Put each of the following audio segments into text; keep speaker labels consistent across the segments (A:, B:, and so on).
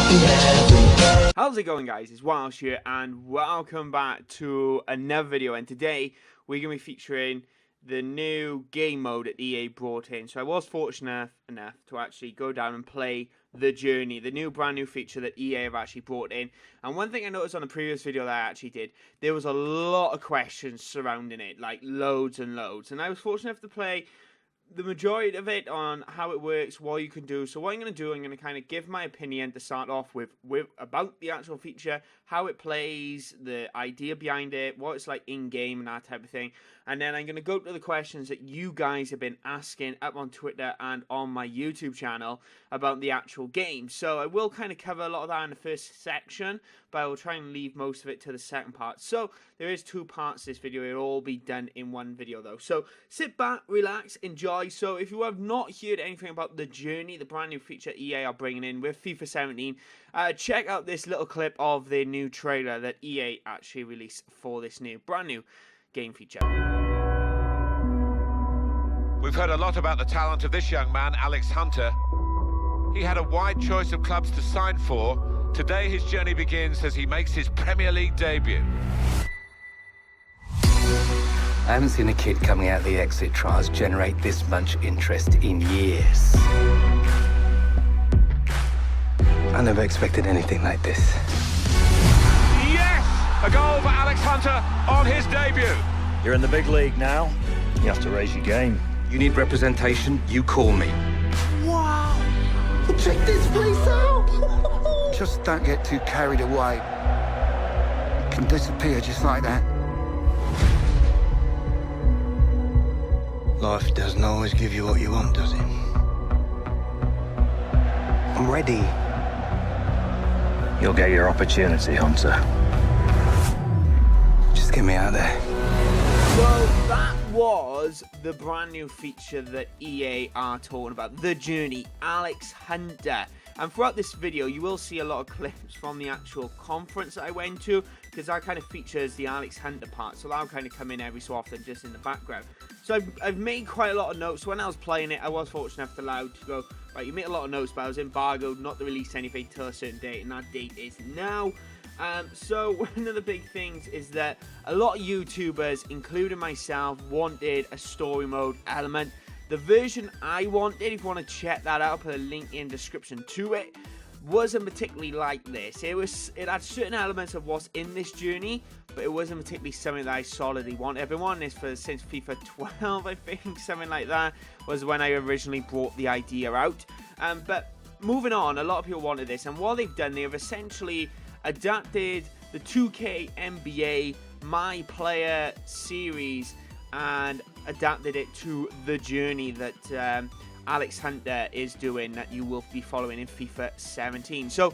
A: How's it going, guys? It's Welsh here and welcome back to another video, and today we're going to be featuring the new game mode that EA brought in. So I was fortunate enough to actually go down and play The Journey, the brand new feature that EA have actually brought in. And one thing I noticed on the previous video that I actually did, there was a lot of questions surrounding it, like loads and loads. And I was fortunate enough to play the majority of it on how it works, what you can do. So what I'm going to do, I'm going to kind of give my opinion to start off with about the actual feature, how it plays, the idea behind it, what it's like in-game and that type of thing. And then I'm going to go to the questions that you guys have been asking up on Twitter and on my YouTube channel about the actual game. So I will kind of cover a lot of that in the first section, but I will try and leave most of it to the second part. So there is two parts to this video. It'll all be done in one video though. So sit back, relax, enjoy. So if you have not heard anything about The Journey, the brand new feature EA are bringing in with FIFA 17, check out this little clip of the new trailer that EA actually released for this brand new game feature.
B: We've heard a lot about the talent of this young man, Alex Hunter. He had a wide choice of clubs to sign for. Today his journey begins as he makes his Premier League debut.
C: I haven't seen a kid coming out of the exit trials generate this much interest in years. I never expected anything like this.
B: Yes! A goal for Alex Hunter on his debut.
D: You're in the big league now. You have to raise your game.
C: You need representation, you call me.
E: Wow! Check this place out!
F: Just don't get too carried away. It can disappear just like that. Life doesn't always give you what you want, does it? I'm ready.
D: You'll get your opportunity, Hunter.
C: Just get me out of there.
A: So that was the brand new feature that EA are talking about, The Journey, Alex Hunter. And throughout this video, you will see a lot of clips from the actual conference that I went to, because that kind of features the Alex Hunter part, so that'll kind of come in every so often just in the background. So I've made quite a lot of notes. When I was playing it, I was fortunate enough to allow to go, right, you make a lot of notes, but I was embargoed not to release anything till a certain date, and that date is now. So one of the big things is that a lot of YouTubers, including myself, wanted a story mode element. The version I wanted, if you want to check that out, I'll put a link in the description to it, wasn't particularly like this. It had certain elements of what's in this journey, but it wasn't particularly something that I solidly wanted. I've been wanting this since FIFA 12, I think, something like that, was when I originally brought the idea out. But moving on, a lot of people wanted this, and what they've done, they've essentially adapted the 2K NBA My Player series and adapted it to The Journey that Alex Hunter is doing, that you will be following in FIFA 17. So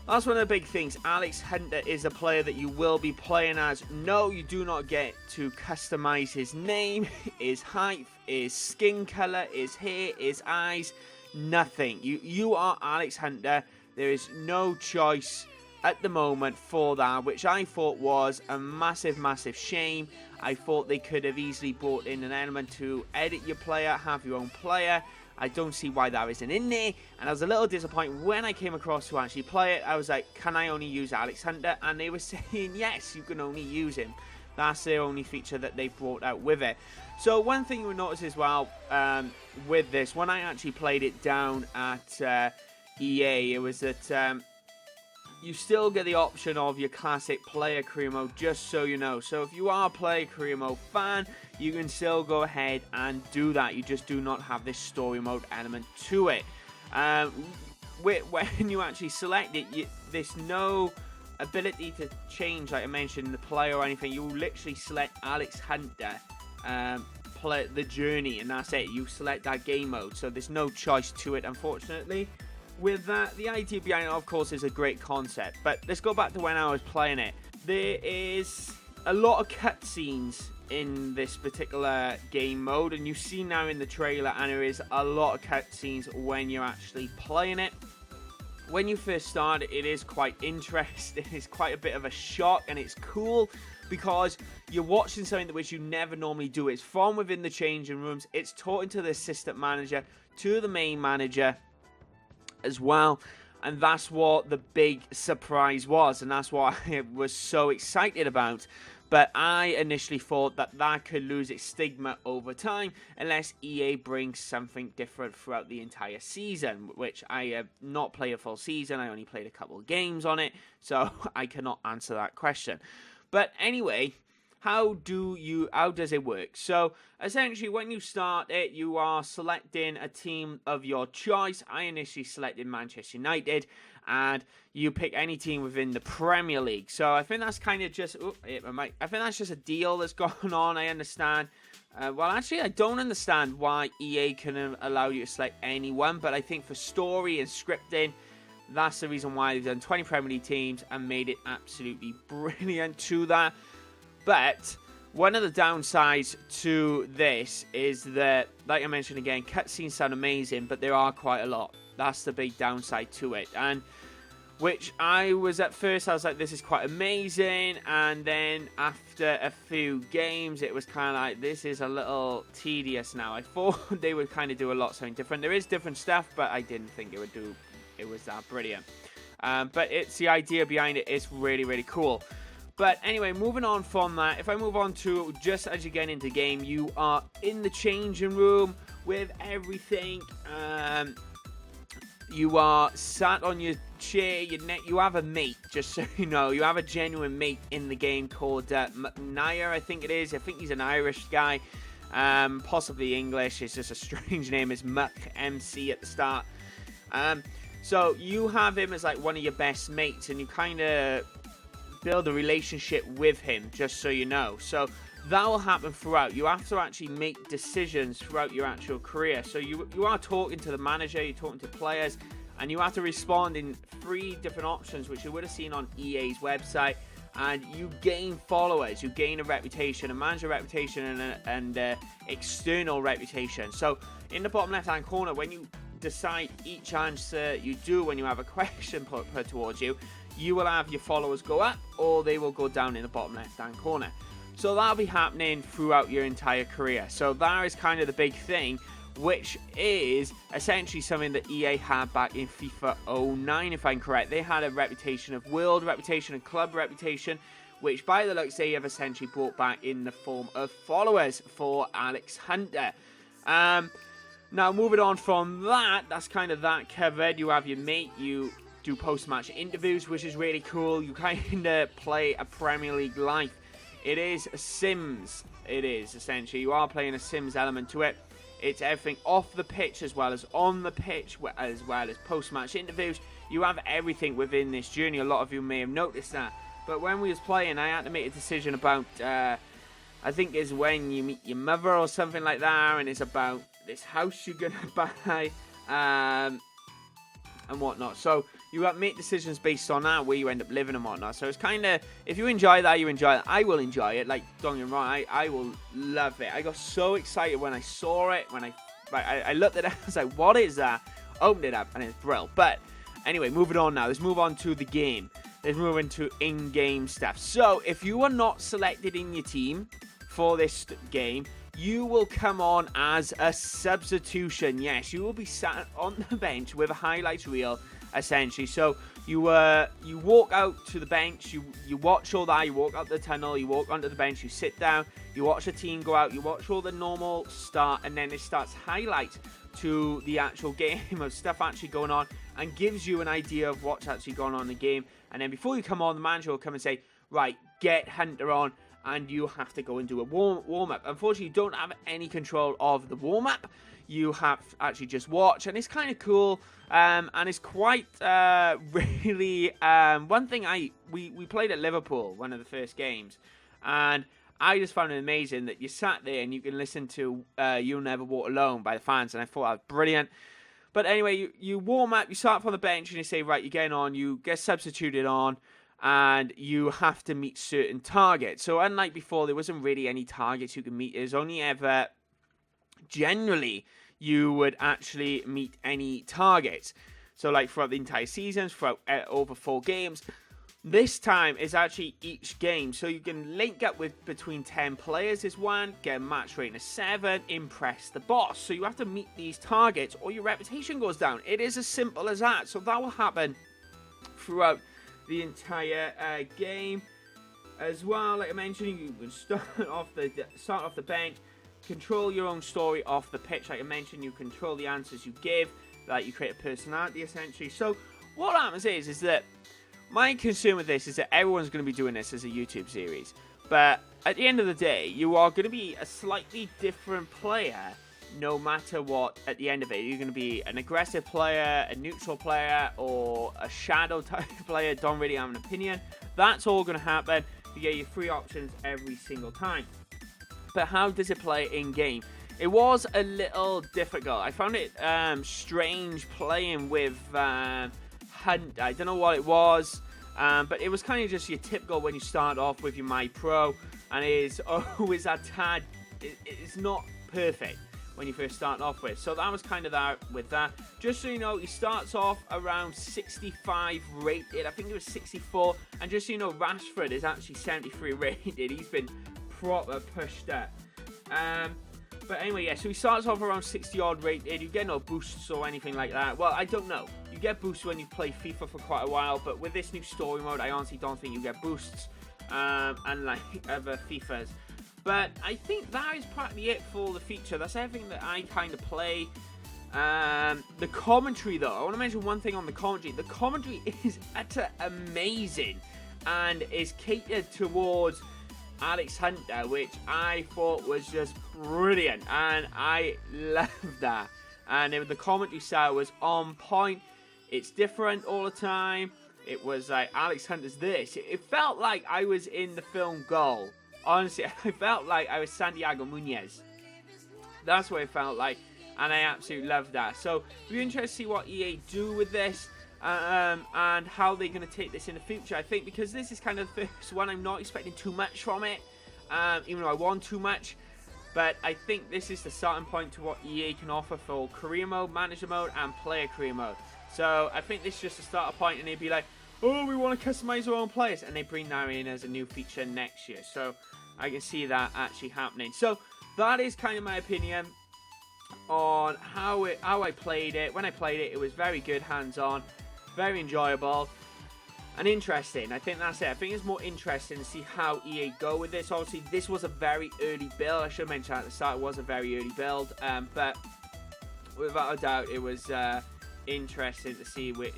A: that's one of the big things. Alex Hunter is a player that you will be playing as. No, you do not get to customize his name, his height, his skin color, his hair, his eyes, nothing. You are Alex Hunter. There is no choice at the moment for that, which I thought was a massive shame. I thought they could have easily brought in an element to edit your player, have your own player. I don't see why that isn't in there, and I was a little disappointed when I came across to actually play it. I was like, can I only use Alex Hunter? And they were saying, yes, you can only use him. That's their only feature that they brought out with it. So one thing you would notice as well with this, when I actually played it down at EA, it was that you still get the option of your classic player career mode, just so you know. So if you are a player career mode fan, you can still go ahead and do that. You just do not have this story mode element to it. When you actually select it, there's no ability to change, like I mentioned, the player or anything. You literally select Alex Hunter, play The Journey, and that's it. You select that game mode, so there's no choice to it, unfortunately. With that, the idea behind it, of course, is a great concept, but let's go back to when I was playing it. There is a lot of cutscenes in this particular game mode, and you see now in the trailer, and there is a lot of cutscenes when you're actually playing it. When you first start, it is quite interesting. It's quite a bit of a shock, and it's cool because you're watching something which you never normally do. It's from within the changing rooms. It's talking to the assistant manager, to the main manager as well. And that's what the big surprise was, and that's what I was so excited about. But I initially thought that that could lose its stigma over time unless EA brings something different throughout the entire season, which I have not played a full season. I only played a couple of games on it, so I cannot answer that question. But anyway, how does it work? So essentially, when you start it, you are selecting a team of your choice. I initially selected Manchester United, and you pick any team within the Premier League. So I think that's kind of just, I think that's just a deal that's going on. I understand. Well, actually, I don't understand why EA can allow you to select anyone, but I think for story and scripting, that's the reason why they've done 20 Premier League teams and made it absolutely brilliant to that. But one of the downsides to this is that, like I mentioned again, cutscenes sound amazing, but there are quite a lot. That's the big downside to it. And which I was like, this is quite amazing. And then after a few games, it was kind of like, this is a little tedious now. I thought they would kind of do a lot something different. There is different stuff, but I didn't think it was that brilliant. But it's the idea behind it is really, really cool. But anyway, moving on from that, if I move on to just as you get into the game, you are in the changing room with everything. You are sat on your chair, you have a mate, just so you know. You have a genuine mate in the game called McNair, I think it is. I think he's an Irish guy, possibly English. It's just a strange name. It's Muck, MC at the start. So you have him as like one of your best mates, and you kind of build a relationship with him, just so you know. So that will happen throughout. You have to actually make decisions throughout your actual career. So you are talking to the manager, you're talking to players, and you have to respond in 3 different options, which you would have seen on EA's website. And you gain followers, you gain a reputation, a manager reputation, and external reputation. So in the bottom left hand corner, when you decide each answer you do when you have a question put towards you, you will have your followers go up or they will go down in the bottom left hand corner. So that'll be happening throughout your entire career. So that is kind of the big thing, which is essentially something that EA had back in FIFA 09, if I'm correct. They had a reputation of world reputation and club reputation, which by the looks they have essentially brought back in the form of followers for Alex Hunter. Now moving on from that, that's kind of that covered. You have your mate, you do post-match interviews, which is really cool. You kind of play a Premier League life. It is Sims. It is, essentially. You are playing a Sims element to it. It's everything off the pitch as well as on the pitch, as well as post-match interviews. You have everything within this journey. A lot of you may have noticed that. But when we was playing, I had to make a decision about, I think it's when you meet your mother or something like that, and it's about this house you're going to buy, and whatnot. So you have to make decisions based on that, where you end up living and whatnot. So it's kind of, if you enjoy that, you enjoy it. I will enjoy it. Like, don't get me wrong, I will love it. I got so excited when I saw it. When I looked at it, I was like, what is that? Opened it up, and it's brilliant. But anyway, moving on now. Let's move on to the game. Let's move into in-game stuff. So if you are not selected in your team for this game, you will come on as a substitution. Yes, you will be sat on the bench with a highlights reel, essentially. So you walk out to the bench, you watch all that, you walk out the tunnel, you walk onto the bench, you sit down, you watch the team go out, you watch all the normal start, and then it starts highlights to the actual game of stuff actually going on, and gives you an idea of what's actually going on in the game. And then before you come on, the manager will come and say, right, get Hunter on, and you have to go and do a warm-up. Unfortunately, you don't have any control of the warm-up. You have to actually just watch, and it's kind of cool, and it's quite really one thing we played at Liverpool, one of the first games, and I just found it amazing that you sat there and you can listen to You'll Never Walk Alone by the fans, and I thought that was brilliant. But anyway, you warm up, you start from the bench, and you say, right, you're getting on, you get substituted on, and you have to meet certain targets. So unlike before, there wasn't really any targets you could meet. There's only ever, generally, you would actually meet any targets. So like throughout the entire season, throughout over 4 games, This time is actually each game, so you can link up with between 10 players is one, get a match rating of 7, impress the boss. So you have to meet these targets or your reputation goes down. It is as simple as that. So that will happen throughout the entire game as well. Like I mentioned, you can start off the bench, control your own story off the pitch. Like I mentioned, you control the answers you give, like you create a personality essentially. So what happens is that my concern with this is that everyone's going to be doing this as a YouTube series. But at the end of the day, you are going to be a slightly different player no matter what at the end of it. You're going to be an aggressive player, a neutral player, or a shadow type player. Don't really have an opinion. That's all going to happen. You get your 3 options every single time. But how does it play in game? It was a little difficult. I found it strange playing with Hunt. I don't know what it was, but it was kind of just your typical when you start off with your My Pro, and it is always a tad. It's not perfect when you first start off with. So that was kind of that with that. Just so you know, he starts off around 65 rated. I think it was 64. And just so you know, Rashford is actually 73 rated. He's been proper pushed up. But anyway, yeah, so he starts off around 60 odd rated. You get no boosts or anything like that. Well, I don't know. You get boosts when you play FIFA for quite a while, but with this new story mode, I honestly don't think you get boosts, unlike other FIFAs. But I think that is practically it for the feature. That's everything that I kind of play. The commentary, though, I want to mention one thing on the commentary. The commentary is utter amazing and is catered towards Alex Hunter, which I thought was just brilliant, and I loved that. And the commentary style was on point. It's different all the time. It was like Alex Hunter's this. It felt like I was in the film Goal. Honestly, I felt like I was Santiago Muñez. That's what it felt like, and I absolutely loved that. So, we're interested to see what EA do with this, and how they're going to take this in the future. I think because this is kind of the first one, I'm not expecting too much from it, even though I want too much. But I think this is the starting point to what EA can offer for career mode, manager mode, and player career mode. So I think this is just a starter point, and they'd be like, oh, we want to customize our own players, and they bring that in as a new feature next year. So I can see that actually happening. So that is kind of my opinion on how I played it. When I played it, it was very good, hands-on, very enjoyable, and interesting. I think that's it. I think it's more interesting to see how EA go with this. Obviously, this was a very early build. I should mention at the start, it was a very early build, but without a doubt, it was interesting to see where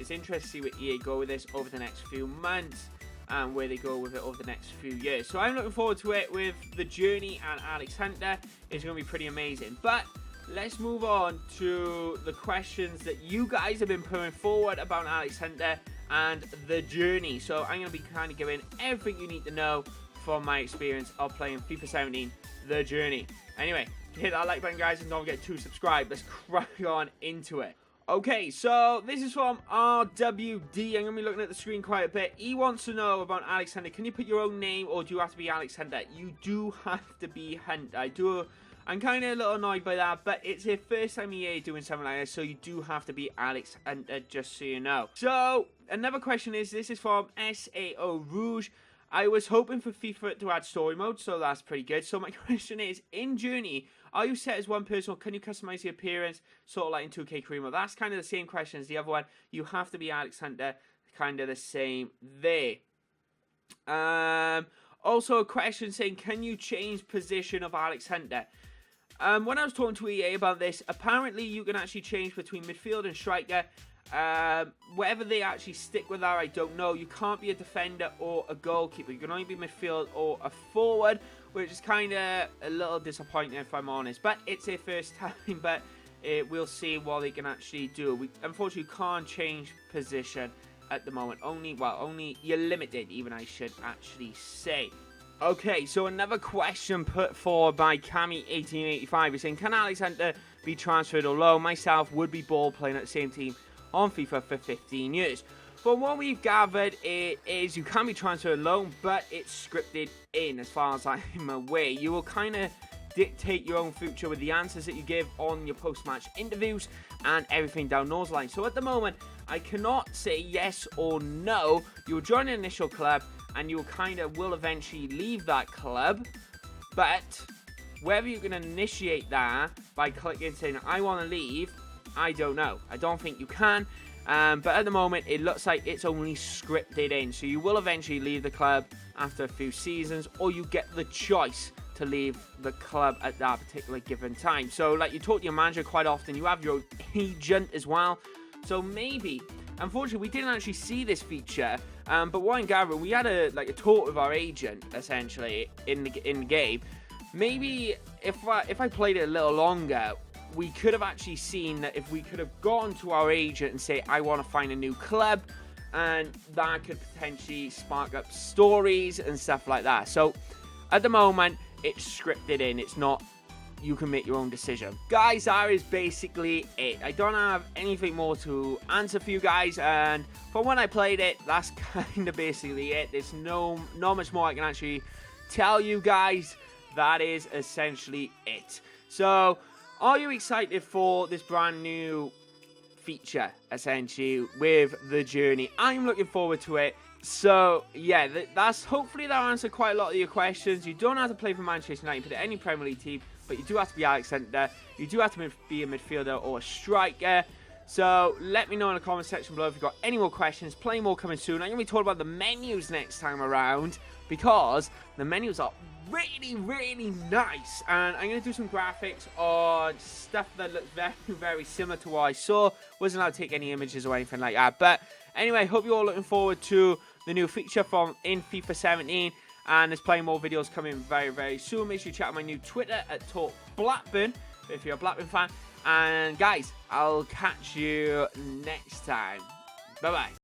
A: EA go with this over the next few months, and where they go with it over the next few years. So I'm looking forward to it with the journey and Alex Hunter. It's going to be pretty amazing. But let's move on to the questions that you guys have been putting forward about Alex Hunter and the journey. So I'm going to be kind of giving everything you need to know from my experience of playing FIFA 17, the journey. Anyway, hit that like button, guys, and don't forget to subscribe. Let's crack on into it. Okay, so this is from RWD. I'm going to be looking at the screen quite a bit. He wants to know about Alex Hunter. Can you put your own name, or do you have to be Alex Hunter? You do have to be Hunter. I'm kind of a little annoyed by that, but it's his first time EA doing something like this, so you do have to be Alex Hunter, just so you know. So, another question is, this is from SAO Rouge. I was hoping for FIFA to add story mode, so that's pretty good. So my question is, in Journey, are you set as one person, or can you customize the appearance, sort of like in 2K Career Mode? That's kind of the same question as the other one. You have to be Alex Hunter, kind of the same there. Also a question saying, can you change position of Alex Hunter? When I was talking to EA about this, apparently you can actually change between midfield and striker. Whether they actually stick with that, I don't know. You can't be a defender or a goalkeeper. You can only be midfield or a forward, which is kind of a little disappointing if I'm honest. But it's their first time, but we'll see what they can actually do. Unfortunately, you can't change position at the moment. Only you're limited, even I should actually say. Okay, so another question put forward by Cammy1885 is saying, can Alex Hunter be transferred or loan? Myself would be ball playing at the same team on FIFA for 15 years. From what we've gathered, it is you can be transferred loan, but it's scripted in as far as I'm aware. You will kind of dictate your own future with the answers that you give on your post-match interviews and everything down those lines. So at the moment, I cannot say yes or no. You'll join an initial club and you kind of will eventually leave that club. But whether you can initiate that by clicking saying, I want to leave, I don't know. I don't think you can. But at the moment, it looks like it's only scripted in. So you will eventually leave the club after a few seasons, or you get the choice to leave the club at that particular given time. So like you talk to your manager quite often, you have your agent as well. So maybe, unfortunately, we didn't actually see this feature. But what I'm gathering, we had a talk with our agent essentially in the game. Maybe if I played it a little longer, we could have actually seen that if we could have gone to our agent and say, I want to find a new club, and that could potentially spark up stories and stuff like that. So at the moment, it's scripted in. It's not, you can make your own decision. Guys, that is basically it. I don't have anything more to answer for you guys, and from when I played it, that's kind of basically it. There's not much more I can actually tell you guys. That is essentially it. So, are you excited for this brand new feature, essentially, with the journey? I'm looking forward to it. So, yeah, hopefully that answered quite a lot of your questions. You don't have to play for Manchester United at any Premier League team, but you do have to be Alex Hunter. You do have to be a midfielder or a striker. So, let me know in the comment section below if you've got any more questions. Plenty more coming soon. I'm going to be talking about the menus next time around, because the menus are really, really nice, and I'm going to do some graphics on stuff that looks very, very similar to what I saw. Wasn't allowed to take any images or anything like that, but anyway, hope you're all looking forward to the new feature in FIFA 17, and there's plenty more videos coming very, very soon. Make sure you check out my new Twitter at Talk Blackburn if you're a Blackburn fan, and guys, I'll catch you next time. Bye bye.